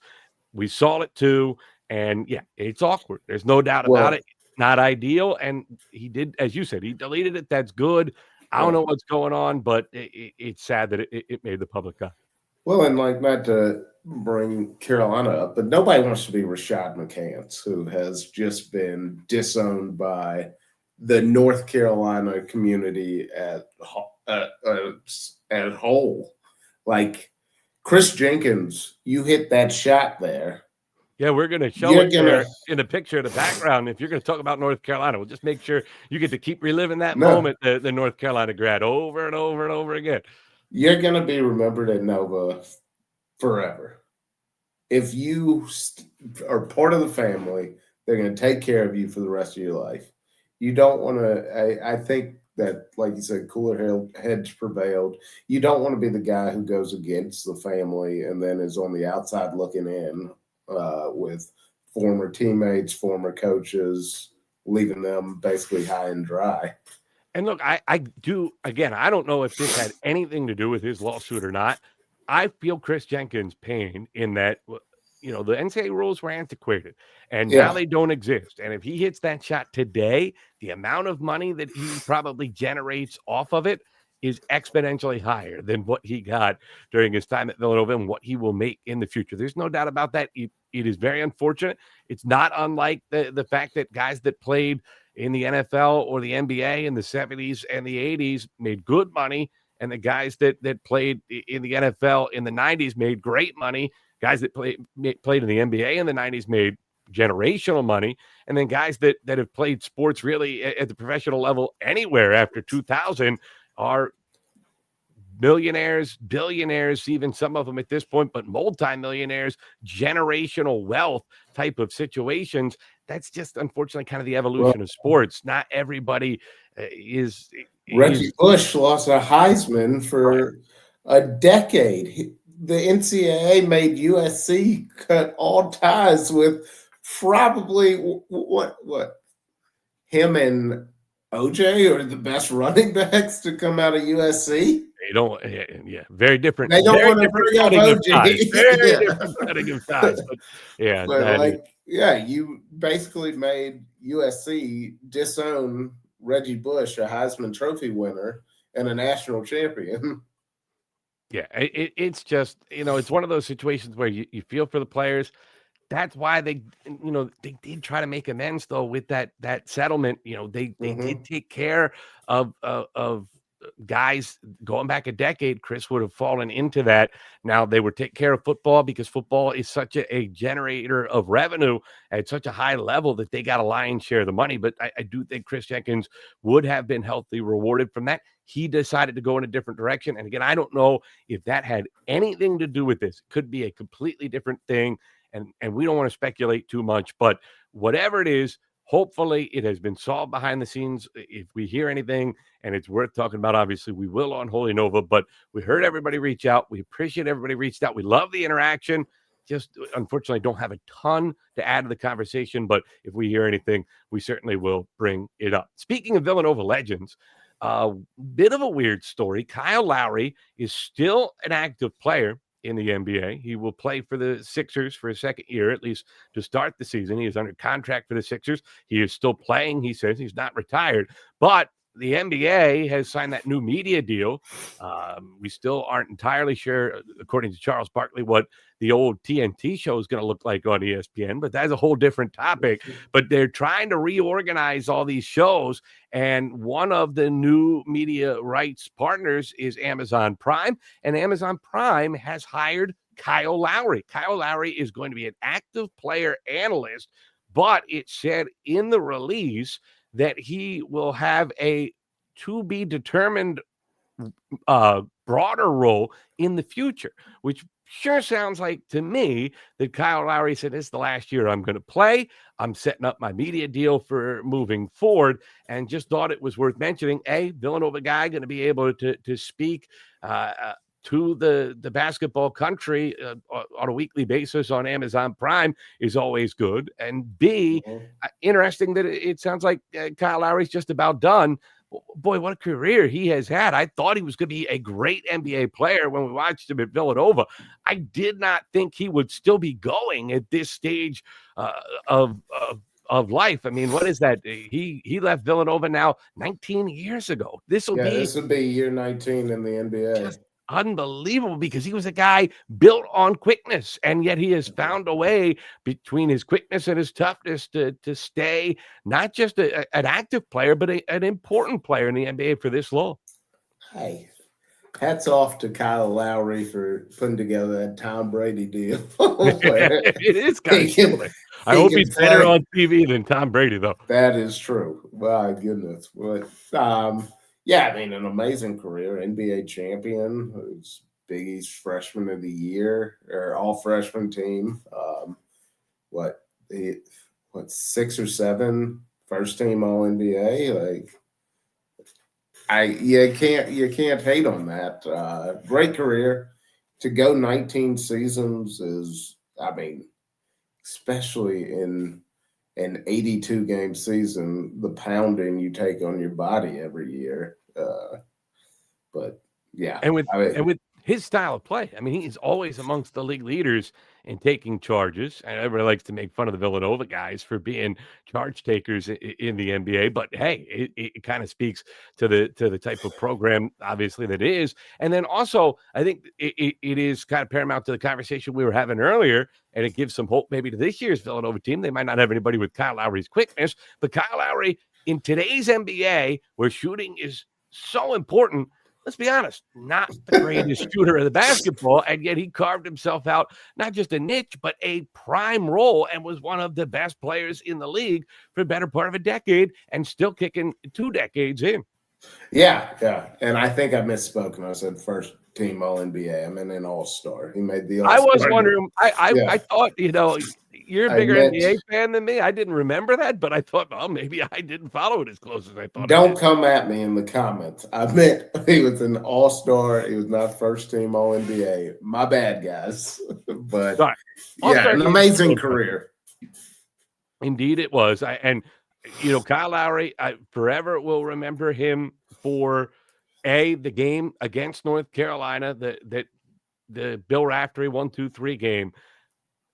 We saw it too. And yeah, it's awkward. There's no doubt about it. Not ideal. And he did, as you said, he deleted it. That's good. I don't know what's going on, but it's sad that it made the public eye. Well, and like, not to bring Carolina up, but nobody wants to be Rashad McCants, who has just been disowned by the North Carolina community at whole. Like, Chris Jenkins, you hit that shot there. Yeah, we're going to show it there in the picture in the background. If you're going to talk about North Carolina, we'll just make sure you get to keep reliving that moment, the North Carolina grad, over and over and over again. You're going to be remembered at Nova forever. If you are part of the family, they're going to take care of you for the rest of your life. You don't want to – I think that, like you said, cooler heads prevailed. You don't want to be the guy who goes against the family and then is on the outside looking in with former teammates, former coaches, leaving them basically high and dry. And look, I do, again, I don't know if this had anything to do with his lawsuit or not. I feel Chris Jenkins' pain in that, the NCAA rules were antiquated and now they don't exist. And if he hits that shot today, the amount of money that he probably generates off of it is exponentially higher than what he got during his time at Villanova and what he will make in the future. There's no doubt about that. It is very unfortunate. It's not unlike the fact that guys that played in the NFL or the NBA in the 70s and the 80s made good money, and the guys that played in the NFL in the 90s made great money. Guys that played in the NBA in the 90s made generational money, and then guys that have played sports really at the professional level anywhere after 2000 are millionaires, billionaires, even some of them at this point, but multimillionaires, generational wealth type of situations. That's just unfortunately kind of the evolution of sports. Not everybody is. Reggie Bush lost a Heisman for a decade. The NCAA made USC cut all ties with probably what him and OJ are the best running backs to come out of USC. They don't, very different. They don't want to bring up OJ. Very different cutting of ties. But you basically made USC disown Reggie Bush, a Heisman Trophy winner and a national champion. Yeah, it's just, it's one of those situations where you feel for the players. That's why they did try to make amends though with that settlement. They did take care of guys going back a decade, Chris, would have fallen into that. Now they would take care of football because football is such a generator of revenue at such a high level that they got a lion's share of the money. But I do think Chris Jenkins would have been healthily rewarded from that. He decided to go in a different direction. And again, I don't know if that had anything to do with this. It could be a completely different thing. And we don't want to speculate too much, but whatever it is, hopefully it has been solved behind the scenes. If we hear anything and it's worth talking about, obviously we will on Holy Nova, but we heard everybody reach out. We appreciate everybody reached out. We love the interaction. Just unfortunately don't have a ton to add to the conversation, but if we hear anything, we certainly will bring it up. Speaking of Villanova legends, bit of a weird story. Kyle Lowry is still an active player in the NBA. He will play for the Sixers for a second year, at least to start the season. He is under contract for the Sixers. He is still playing. He says he's not retired, but the NBA has signed that new media deal. We still aren't entirely sure, according to Charles Barkley, what the old TNT show is going to look like on ESPN, but that's a whole different topic. But they're trying to reorganize all these shows, and one of the new media rights partners is Amazon Prime, and Amazon Prime has hired Kyle Lowry. Kyle Lowry is going to be an active player analyst, but it said in the release that he will have a to-be-determined broader role in the future, which sure sounds like to me that Kyle Lowry said, this is the last year I'm going to play. I'm setting up my media deal for moving forward, and just thought it was worth mentioning. Villanova guy going to be able to speak to the basketball country on a weekly basis on Amazon Prime is always good. And B, interesting that it sounds like Kyle Lowry's just about done. Boy, what a career he has had. I thought he was going to be a great NBA player when we watched him at Villanova. I did not think he would still be going at this stage of life. I mean, what is that? He left Villanova now 19 years ago. This would be year 19 in the NBA. Just unbelievable, because he was a guy built on quickness, and yet he has found a way between his quickness and his toughness to stay not just an active player, but an important player in the NBA for this long. Hey, hats off to Kyle Lowry for putting together that Tom Brady deal. It is kind of similar. I hope he's better on TV than Tom Brady, though. That is true. My goodness. But yeah, I mean, an amazing career, NBA champion, who's Big East freshman of the year, or all freshman team. What 6 or 7 first team all NBA? You can't hate on that. Great career. To go 19 seasons is, I mean, especially in an 82 game season, the pounding you take on your body every year. But yeah, and with his style of play, I mean, he's always amongst the league leaders in taking charges. And everybody likes to make fun of the Villanova guys for being charge takers in the NBA. But hey, it kind of speaks to the type of program, obviously, that is. And then also, I think it is kind of paramount to the conversation we were having earlier, and it gives some hope maybe to this year's Villanova team. They might not have anybody with Kyle Lowry's quickness, but Kyle Lowry in today's NBA, where shooting is so important, let's be honest, not the greatest shooter of the basketball, and yet he carved himself out not just a niche, but a prime role, and was one of the best players in the league for the better part of a decade, and still kicking 2 decades in. Yeah. And I think I misspoke when I said first team all NBA. I meant an all-star. He made the all-star. I was wondering, I thought, you're a bigger NBA fan than me. I didn't remember that, but I thought, well, maybe I didn't follow it as close as I thought. Don't come at me in the comments. I meant he was an all-star. He was not first team all NBA. My bad, guys. But right. Yeah, an amazing career. Indeed it was. Kyle Lowry, I forever will remember him for the game against North Carolina, the Bill Raftery 1-2-3 game.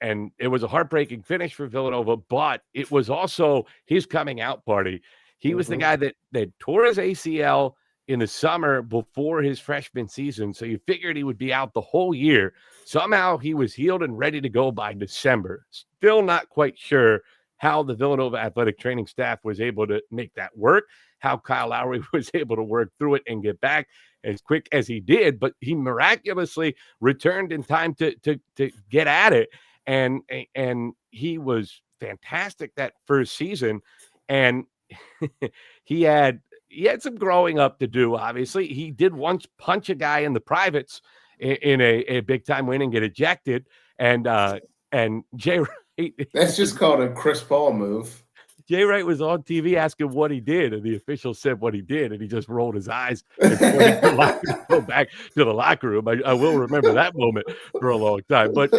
And it was a heartbreaking finish for Villanova, but it was also his coming out party. He was the guy that tore his ACL in the summer before his freshman season. So you figured he would be out the whole year. Somehow he was healed and ready to go by December. Still not quite sure how the Villanova athletic training staff was able to make that work, how Kyle Lowry was able to work through it and get back as quick as he did, but he miraculously returned in time to get at it. And he was fantastic that first season. And he had some growing up to do. Obviously, he did once punch a guy in the privates in a big time win and get ejected. And Jay Wright, That's just called a Chris Paul move. Jay Wright was on TV asking what he did, and the official said what he did, and he just rolled his eyes and pointed to go back to the locker room. I will remember that moment for a long time. But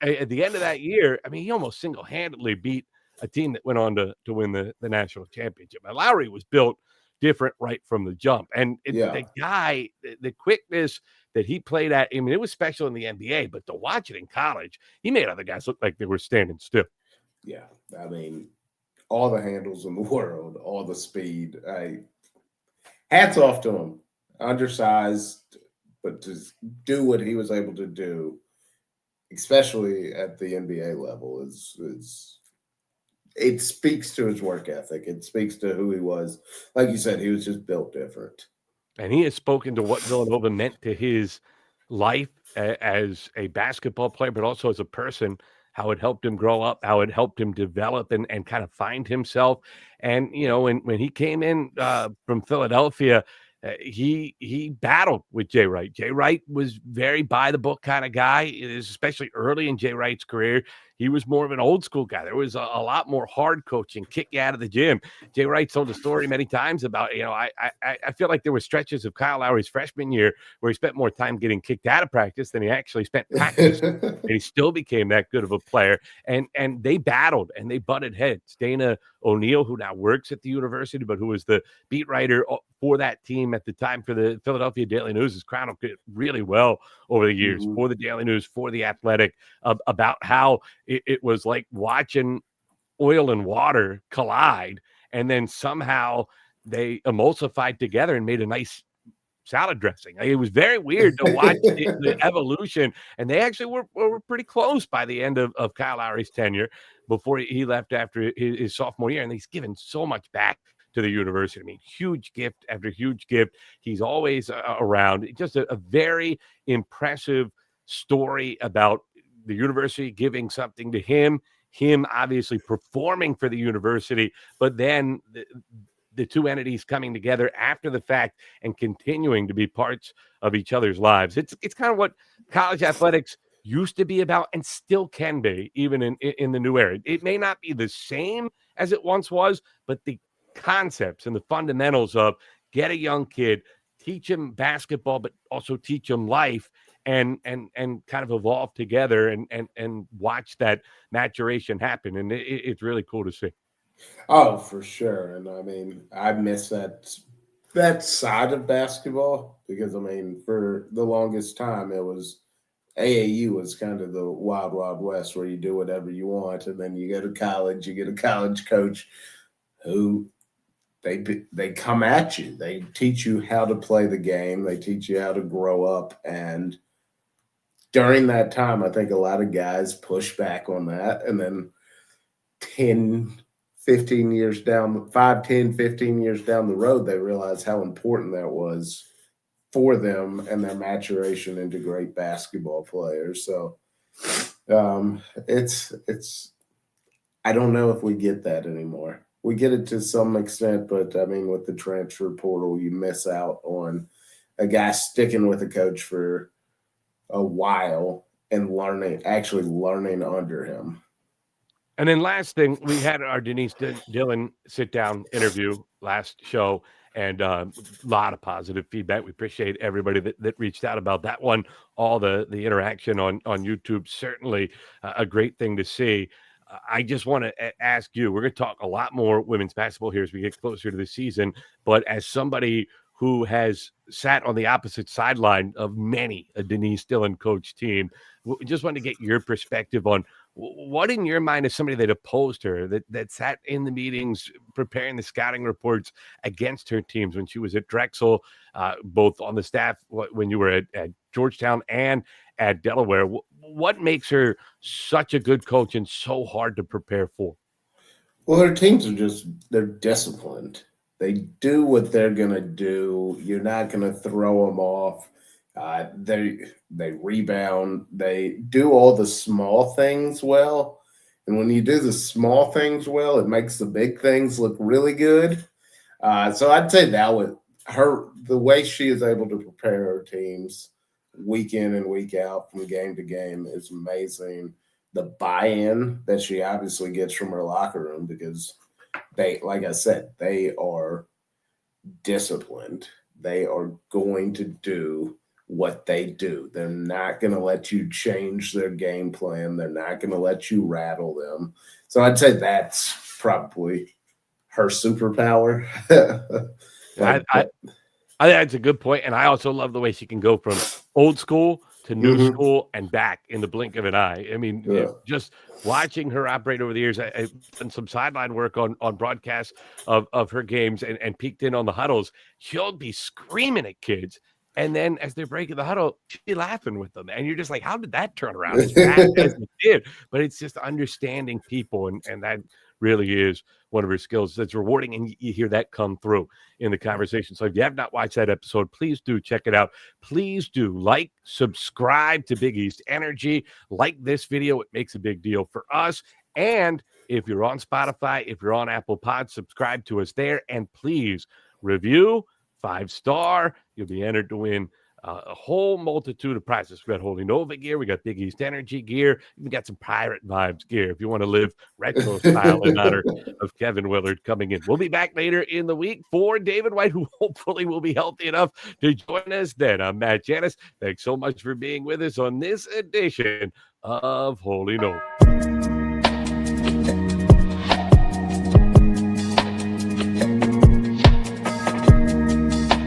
at the end of that year, I mean, he almost single-handedly beat a team that went on to win the national championship. And Lowry was built different right from the jump. And the guy, the quickness that he played at, I mean, it was special in the NBA, but to watch it in college, he made other guys look like they were standing still. Yeah, I mean, all the handles in the world, all the speed. Hats off to him. Undersized, but to do what he was able to do, especially at the NBA level, it speaks to his work ethic. It speaks to who he was. Like you said, he was just built different. And he has spoken to what Villanova meant to his life as a basketball player, but also as a person, how it helped him grow up, how it helped him develop and kind of find himself. And, you know, when he came in from Philadelphia, he battled with Jay Wright. Jay Wright was very by the book kind of guy, especially early in Jay Wright's career. He was more of an old school guy. There was a lot more hard coaching, kick you out of the gym. Jay Wright told the story many times about, you know, I feel like there were stretches of Kyle Lowry's freshman year where he spent more time getting kicked out of practice than he actually spent practice. And he still became that good of a player. And they battled and they butted heads. Dana O'Neill, who now works at the university, but who was the beat writer for that team at the time for the Philadelphia Daily News, has chronicled it really well over the years for the Daily News, for the Athletic, about how it was like watching oil and water collide, and then somehow they emulsified together and made a nice salad dressing. It was very weird to watch the evolution, and they actually were pretty close by the end of Kyle Lowry's tenure before he left after his sophomore year, and he's given so much back to the university. I mean, huge gift after huge gift. He's always around. Just a very impressive story about the university giving something to him obviously performing for the university, but then the two entities coming together after the fact and continuing to be parts of each other's lives. It's kind of what college athletics used to be about and still can be, even in the new era. It may not be the same as it once was, but the concepts and the fundamentals of get a young kid, teach him basketball, but also teach him life, and kind of evolve together and watch that maturation happen. And it's really cool to see. Oh, for sure. And I mean, I miss that side of basketball because, I mean, for the longest time, it was AAU was kind of the wild, wild west where you do whatever you want. And then you go to college, you get a college coach who they come at you. They teach you how to play the game. They teach you how to grow up. And during that time, I think a lot of guys push back on that. And then 15 years down the road, they realize how important that was for them and their maturation into great basketball players. So it's I don't know if we get that anymore. We get it to some extent, but I mean, with the transfer portal, you miss out on a guy sticking with a coach for a while and actually learning under him. And then last thing, we had our Denise Dillon sit-down interview last show, and a lot of positive feedback. We appreciate everybody that reached out about that one. All the interaction on YouTube, certainly a great thing to see. I just want to ask you, we're going to talk a lot more women's basketball here as we get closer to the season, but as somebody who has sat on the opposite sideline of many a Denise Dillon coach team, just wanted to get your perspective on what in your mind is somebody that opposed her, that sat in the meetings preparing the scouting reports against her teams when she was at Drexel, both on the staff when you were at Georgetown and at Delaware. What makes her such a good coach and so hard to prepare for? Well, her teams they're disciplined. They do what they're gonna do. You're not gonna throw them off. They rebound. They do all the small things well. And when you do the small things well, it makes the big things look really good. So I'd say that was the way she is able to prepare her teams week in and week out from game to game is amazing. The buy-in that she obviously gets from her locker room because like I said, they are disciplined. They are going to do what they do. They're not going to let you change their game plan. They're not going to let you rattle them. So I'd say that's probably her superpower. I think that's a good point, and I also love the way she can go from old school to new school and back in the blink of an eye. I mean, just watching her operate over the years, I've done some sideline work on broadcasts of her games and peeked in on the huddles. She'll be screaming at kids, and then as they're breaking the huddle, she'll be laughing with them. And you're just like, how did that turn around as fast as it did? But it's just understanding people, and that really is one of her skills that's rewarding, and you hear that come through in the conversation. So if you have not watched that episode, please do check it out. Please do like, subscribe to Big East Energy, like this video. It makes a big deal for us. And if you're on Spotify, if you're on Apple Pod, subscribe to us there, and please review 5-star. You'll be entered to win a whole multitude of prizes. We got Holy Nova gear. We got Big East Energy gear. We got some Pirate Vibes gear if you want to live retro style in honor of Kevin WIllard coming in. We'll be back later in the week for David White, who hopefully will be healthy enough to join us then. I'm Matt Janus. Thanks so much for being with us on this edition of Holy Nova.